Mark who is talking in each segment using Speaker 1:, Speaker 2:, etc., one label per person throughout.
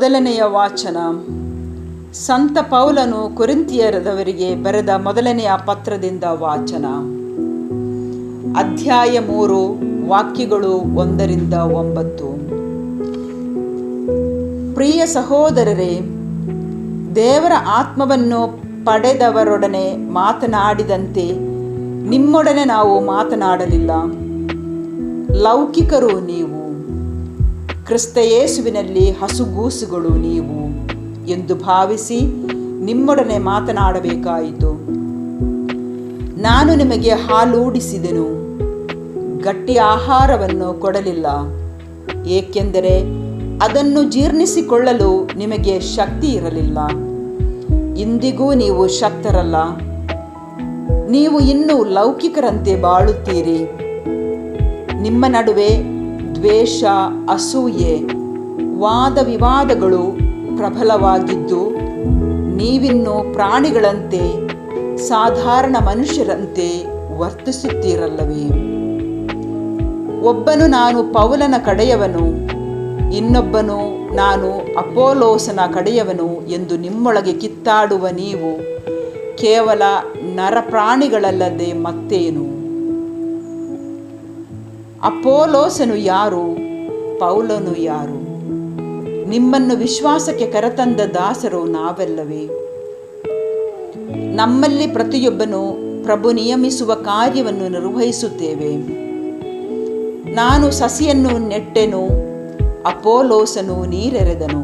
Speaker 1: ಮೊದಲನೆಯ ವಾಚನ. ಸಂತ ಪೌಲನು ಕೊರಿಂಥಿಯರದವರಿಗೆ ಬರೆದ ಮೊದಲನೆಯ ಪತ್ರದಿಂದ ವಾಚನ. ಅಧ್ಯಾಯ 3, ವಾಕ್ಯಗಳು 1-9. ಪ್ರಿಯ ಸಹೋದರರೇ, ದೇವರ ಆತ್ಮವನ್ನು ಪಡೆದವರೊಡನೆ ಮಾತನಾಡಿದಂತೆ ನಿಮ್ಮೊಡನೆ ನಾವು ಮಾತನಾಡಲಿಲ್ಲ. ಲೌಕಿಕರು ನೀವು, ಕ್ರಿಸ್ತ ಯೇಸುವಿನಲ್ಲಿ ಹಸುಗೂಸುಗಳು ನೀವು ಎಂದು ಭಾವಿಸಿ ನಿಮ್ಮೊಡನೆ ಮಾತನಾಡಬೇಕಾಯಿತು. ನಾನು ನಿಮಗೆ ಹಾಲೂಡಿಸಿದೆನು, ಗಟ್ಟಿ ಆಹಾರವನ್ನು ಕೊಡಲಿಲ್ಲ, ಏಕೆಂದರೆ ಅದನ್ನು ಜೀರ್ಣಿಸಿಕೊಳ್ಳಲು ನಿಮಗೆ ಶಕ್ತಿ ಇರಲಿಲ್ಲ. ಇಂದಿಗೂ ನೀವು ಶಕ್ತರಲ್ಲ, ನೀವು ಇನ್ನೂ ಲೌಕಿಕರಂತೆ ಬಾಳುತ್ತೀರಿ. ನಿಮ್ಮ ನಡುವೆ ದ್ವೇಷ, ಅಸೂಯೆ, ವಾದ ವಿವಾದಗಳು ಪ್ರಬಲವಾಗಿದ್ದು ನೀವಿನ್ನೂ ಪ್ರಾಣಿಗಳಂತೆ, ಸಾಧಾರಣ ಮನುಷ್ಯರಂತೆ ವರ್ತಿಸುತ್ತೀರಲ್ಲವೇ? ಒಬ್ಬನು ನಾನು ಪೌಲನ ಕಡೆಯವನು, ಇನ್ನೊಬ್ಬನು ನಾನು ಅಪೋಲೋಸನ ಕಡೆಯವನು ಎಂದು ನಿಮ್ಮೊಳಗೆ ಕಿತ್ತಾಡುವ ನೀವು ಕೇವಲ ನರಪ್ರಾಣಿಗಳಲ್ಲದೆ ಮತ್ತೇನು? ಅಪೋಲೋಸನು ಯಾರು? ಪೌಲನು ಯಾರು? ನಿಮ್ಮನ್ನು ವಿಶ್ವಾಸಕ್ಕೆ ಕರೆತಂದ ದಾಸರು ನಾವೆಲ್ಲವೇ? ನಮ್ಮಲ್ಲಿ ಪ್ರತಿಯೊಬ್ಬನು ಪ್ರಭು ನಿಯಮಿಸುವ ಕಾರ್ಯವನ್ನು ನಿರ್ವಹಿಸುತ್ತೇವೆ. ನಾನು ಸಸಿಯನ್ನು ನೆಟ್ಟೆನು, ಅಪೋಲೋಸನು ನೀರೆರೆದನು,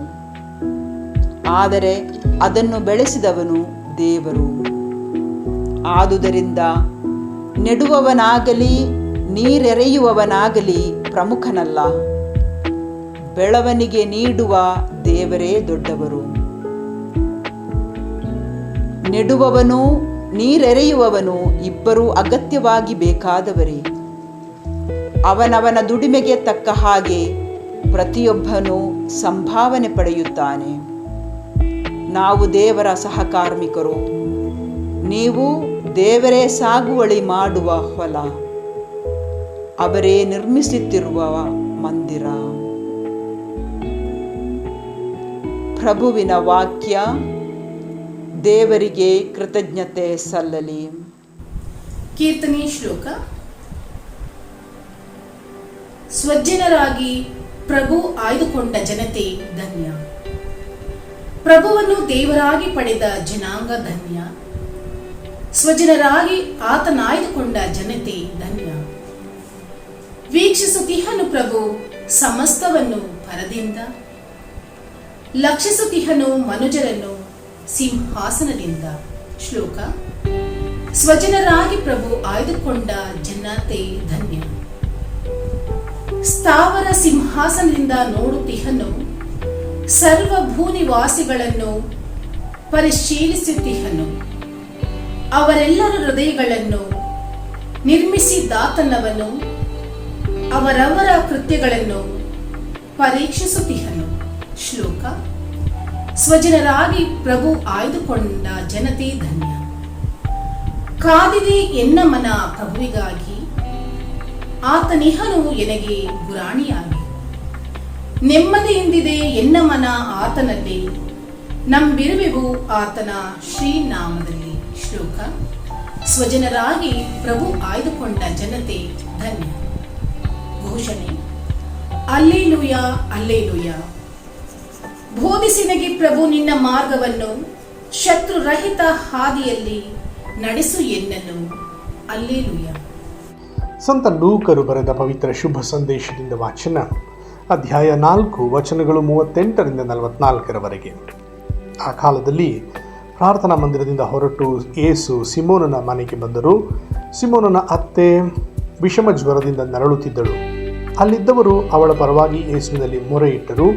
Speaker 1: ಆದರೆ ಅದನ್ನು ಬೆಳೆಸಿದವನು ದೇವರು. ಆದುದರಿಂದ ನೆಡುವವನಾಗಲಿ ನೀರೆರೆಯುವವನಾಗಲಿ ಪ್ರಮುಖನಲ್ಲ, ಬೆಳವಣಿಗೆ ನೀಡುವ ದೇವರೇ ದೊಡ್ಡವರು. ನೆಡುವವನು ನೀರೆರೆಯುವವನು ಇಬ್ಬರೂ ಅಗತ್ಯವಾಗಿ ಬೇಕಾದವರೇ. ಅವನವನ ದುಡಿಮೆಗೆ ತಕ್ಕ ಹಾಗೆ ಪ್ರತಿಯೊಬ್ಬನೂ ಸಂಭಾವನೆ ಪಡೆಯುತ್ತಾನೆ. ನಾವು ದೇವರ ಸಹಕಾರ್ಮಿಕರು, ನೀವು ದೇವರೇ ಸಾಗುವಳಿ ಮಾಡುವ ಹೊಲ, ಅವರೇ ನಿರ್ಮಿಸುತ್ತಿರುವ ಮಂದಿರ. ಪ್ರಭುವಿನ ವಾಕ್ಯ. ದೇವರಿಗೆ ಕೃತಜ್ಞತೆ ಸಲ್ಲಲಿ.
Speaker 2: ಕೀರ್ತನೆ ಶ್ಲೋಕ. ಸ್ವಜ್ಜನರಾಗಿ ಪ್ರಭು ಆಯ್ದುಕೊಂಡ ಜನತೆ ಧನ್ಯ. ಪ್ರಭುವನ್ನು ದೇವರಾಗಿ ಪಡೆದ ಜನಾಂಗ ಧನ್ಯ. ಸ್ವಜನರಾಗಿ ಆತನಾಯ್ದುಕೊಂಡ ಜನತೆ ಧನ್ಯ. ವೀಕ್ಷಿಸುತ್ತಿಹನು ಪ್ರಭು ಸಮಸ್ತವನ್ನು ಪರದಿಂದ, ಲಕ್ಷಿಸುತ್ತಿಹನು ಮನುಜರನ್ನು ಸಿಂಹಾಸನದಿಂದ. ಶ್ಲೋಕ. ಸ್ವಜನರಾಗಿ ಪ್ರಭು ಆಯ್ದುಕೊಂಡ ಜನತೆ ಧನ್ಯ. ಸ್ಥಾವರ ಸಿಂಹಾಸನದಿಂದ ನೋಡುತ್ತಿಹನು, ಸರ್ವ ಭೂನಿವಾಸಿಗಳನ್ನು ಪರಿಶೀಲಿಸುತ್ತಿಹನು. ಅವರೆಲ್ಲರ ಹೃದಯಗಳನ್ನು ನಿರ್ಮಿಸಿದಾತನವನು ಅವರವರ ಕೃತ್ಯಗಳನ್ನು ಪರೀಕ್ಷಿಸುತ್ತಿಹನು. ಶ್ಲೋಕ. ಸ್ವಜನರಾಗಿ ಪ್ರಭು ಆಯ್ದುಕೊಂಡ ಜನತೆ ಧನ್ಯ. ಕಾದಿದೆ ಎನ್ನ ಮನ ಪ್ರಭುವಿಗಾಗಿ, ಆತನಿಹನು ಎನಗೆ ಗುರಾಣಿಯಾಗಿ. ನೆಮ್ಮದಿಯಿಂದಿದೆ ಎನ್ನ ಮನ ಆತನಲ್ಲಿ, ನಂಬಿರುವೆವು ಆತನ ಶ್ರೀನಾಮದಲ್ಲಿ. ಶ್ಲೋಕ. ಸ್ವಜನರಾಗಿ ಪ್ರಭು ಆಯ್ದುಕೊಂಡ ಜನತೆ ಧನ್ಯ. ಘೋಷಣೆ. Alleluia, alleluia. ಬೋಧಿಸಿನಗೆ ಪ್ರಭು ನಿನ್ನ ಮಾರ್ಗವನ್ನು, ಶತ್ರುರಹಿತ ಹಾದಿಯಲ್ಲಿ ನಡೆಸು ಎನ್ನನು. ಅಲ್ಲೇಲೂಯ.
Speaker 3: ಸಂತ ಲೂಕರು ಬರೆದ ಪವಿತ್ರ ಶುಭ ಸಂದೇಶದಿಂದ ವಾಚನ. ಅಧ್ಯಾಯ 4, ವಚನಗಳು 38-44. ಆ ಕಾಲದಲ್ಲಿ ಪ್ರಾರ್ಥನಾ ಮಂದಿರದಿಂದ ಹೊರಟು ಯೇಸು ಸಿಮೋನನ ಮನೆಗೆ ಬಂದರು. ಸಿಮೋನನ ಅತ್ತೆ ವಿಷಮ ಜ್ವರದಿಂದ ನರಳುತ್ತಿದ್ದಳು. ಅಲ್ಲಿದ್ದವರು ಅವಳ ಪರವಾಗಿ ಯೇಸುವಿನಲ್ಲಿ ಮೊರೆ ಇಟ್ಟರು.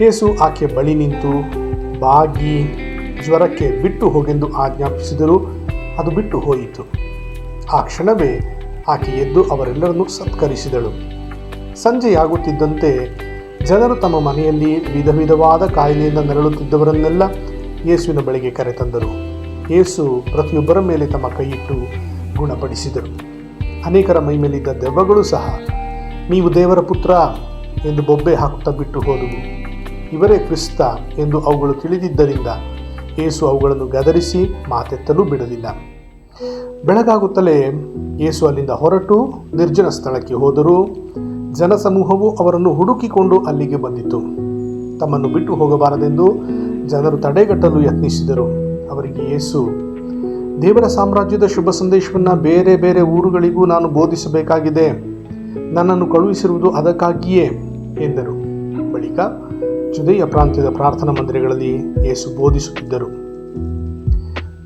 Speaker 3: ಯೇಸು ಆಕೆ ಬಳಿ ನಿಂತು ಬಾಗಿ ಜ್ವರಕ್ಕೆ ಬಿಟ್ಟು ಹೋಗೆಂದು ಆಜ್ಞಾಪಿಸಿದರು. ಅದು ಬಿಟ್ಟು ಹೋಯಿತು. ಆ ಕ್ಷಣವೇ ಆಕೆ ಎದ್ದು ಅವರೆಲ್ಲರನ್ನೂ ಸತ್ಕರಿಸಿದಳು. ಸಂಜೆಯಾಗುತ್ತಿದ್ದಂತೆ ಜನರು ತಮ್ಮ ಮನೆಯಲ್ಲಿ ವಿಧ ವಿಧವಾದ ಕಾಯಿಲೆಯಿಂದ ನರಳುತ್ತಿದ್ದವರನ್ನೆಲ್ಲ ಯೇಸುವಿನ ಬಳಿಗೆ ಕರೆತಂದರು. ಯೇಸು ಪ್ರತಿಯೊಬ್ಬರ ಮೇಲೆ ತಮ್ಮ ಕೈಯಿಟ್ಟು ಗುಣಪಡಿಸಿದರು. ಅನೇಕರ ಮೈಮೇಲಿದ್ದ ದೆವ್ವಗಳು ಸಹ ನೀವು ದೇವರ ಪುತ್ರ ಎಂದು ಬೊಬ್ಬೆ ಹಾಕುತ್ತಾ ಬಿಟ್ಟು ಹೋದವು. ಇವರೇ ಕ್ರಿಸ್ತ ಎಂದು ಅವುಗಳು ತಿಳಿದಿದ್ದರಿಂದ ಯೇಸು ಅವುಗಳನ್ನು ಗದರಿಸಿ ಮಾತೆತ್ತಲೂ ಬಿಡಲಿಲ್ಲ. ಬೆಳಗಾಗುತ್ತಲೇ ಯೇಸು ಅಲ್ಲಿಂದ ಹೊರಟು ನಿರ್ಜನ ಸ್ಥಳಕ್ಕೆ ಹೋದರೂ ಜನಸಮೂಹವು ಅವರನ್ನು ಹುಡುಕಿಕೊಂಡು ಅಲ್ಲಿಗೆ ಬಂದಿತು. ತಮ್ಮನ್ನು ಬಿಟ್ಟು ಹೋಗಬಾರದೆಂದು ಜನರು ತಡೆಗಟ್ಟಲು ಯತ್ನಿಸಿದರು. ಅವರಿಗೆ ಯೇಸು, ದೇವರ ಸಾಮ್ರಾಜ್ಯದ ಶುಭ ಸಂದೇಶವನ್ನು ಬೇರೆ ಬೇರೆ ಊರುಗಳಿಗೂ ನಾನು ಬೋಧಿಸಬೇಕಾಗಿದೆ, ನನ್ನನ್ನು ಕಳುಹಿಸಿರುವುದು ಅದಕ್ಕಾಗಿಯೇ ಎಂದರು. ಬಳಿಕ ಜುದೇಯ ಪ್ರಾಂತ್ಯದ ಪ್ರಾರ್ಥನಾ ಮಂದಿರಗಳಲ್ಲಿ ಯೇಸು ಬೋಧಿಸುತ್ತಿದ್ದರು.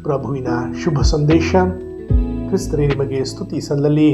Speaker 3: ಪ್ರಭುವಿನ ಶುಭ ಸಂದೇಶ. ಕ್ರಿಸ್ತರೇ ನಿಮಗೆ ಸ್ತುತಿ ಸಲ್ಲಲಿ.